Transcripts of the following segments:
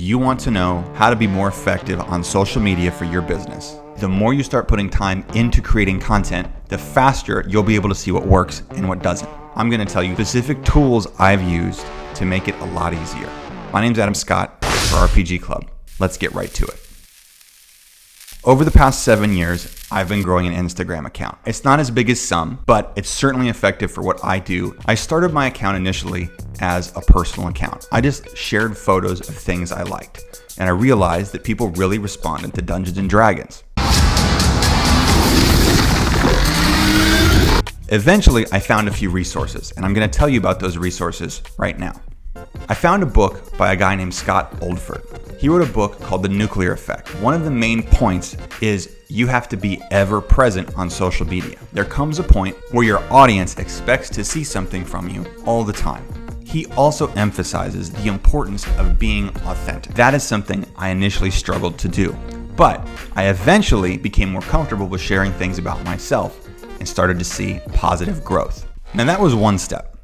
You want to know how to be more effective on social media for your business. The more you start putting time into creating content, the faster you'll be able to see what works and what doesn't. I'm going to tell you specific tools I've used to make it a lot easier. My name's Adam Scott for RPG Club. Let's get right to it. Over the past 7 years, I've been growing an Instagram account. It's not as big as some, but it's certainly effective for what I do. I started my account initially as a personal account. I just shared photos of things I liked, and I realized that people really responded to Dungeons and Dragons. Eventually, I found a few resources, and I'm going to tell you about those resources right now. I found a book by a guy named Scott Oldford. He wrote a book called The Nuclear Effect. One of the main points is you have to be ever present on social media. There comes a point where your audience expects to see something from you all the time. He also emphasizes the importance of being authentic. That is something I initially struggled to do, but I eventually became more comfortable with sharing things about myself and started to see positive growth. Now that was one step.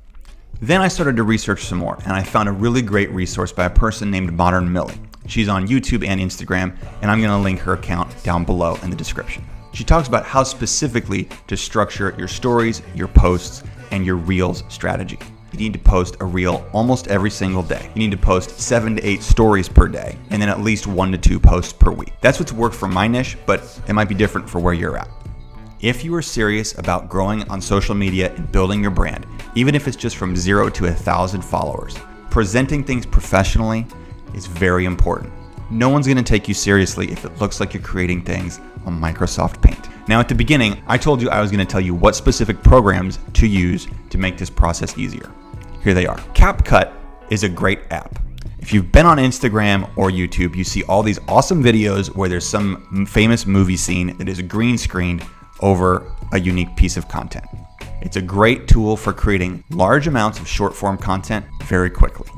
Then I started to research some more, and I found a really great resource by a person named Modern Millie. She's on YouTube and Instagram, and I'm going to link her account down below in the description. She talks about how specifically to structure your stories, your posts, and your Reels strategy. You need to post a reel almost every single day. You need to post 7 to 8 stories per day, and then at least 1 to 2 posts per week. That's what's worked for my niche, but it might be different for where you're at. If you are serious about growing on social media and building your brand, even if it's just from 0 to 1,000 followers, presenting things professionally is very important. No one's going to take you seriously if it looks like you're creating things on Microsoft Paint. Now at the beginning, I told you I was going to tell you what specific programs to use to make this process easier. Here they are. CapCut is a great app. If you've been on Instagram or YouTube, you see all these awesome videos where there's some famous movie scene that is green screened over a unique piece of content. It's a great tool for creating large amounts of short form content very quickly.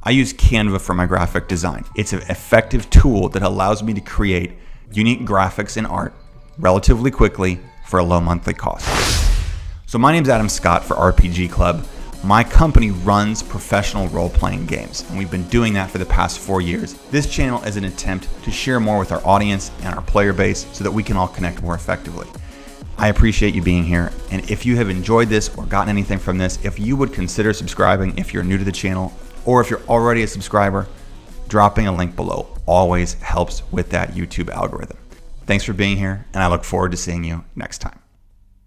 I use Canva for my graphic design. It's an effective tool that allows me to create unique graphics and art relatively quickly for a low monthly cost. So my name's Adam Scott for RPG Club. My company runs professional role-playing games, and we've been doing that for the past 4 years. This channel is an attempt to share more with our audience and our player base so that we can all connect more effectively. I appreciate you being here, and if you have enjoyed this or gotten anything from this, if you would consider subscribing if you're new to the channel, or if you're already a subscriber, dropping a link below always helps with that YouTube algorithm. Thanks for being here, and I look forward to seeing you next time.